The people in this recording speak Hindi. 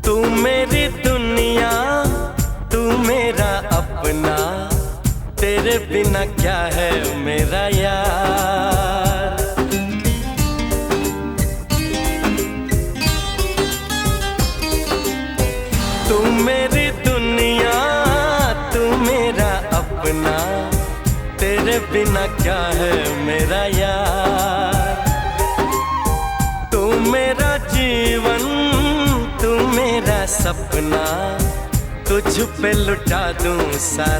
तू मेरी दुनिया, तू मेरा अपना, तेरे बिना क्या है मेरा यार। तू मेरी दुनिया, तू मेरा अपना, तेरे बिना क्या है मेरा यार। तू मेरा जीवन, तू मेरा सपना, तुझ पे लुटा दूं सारा।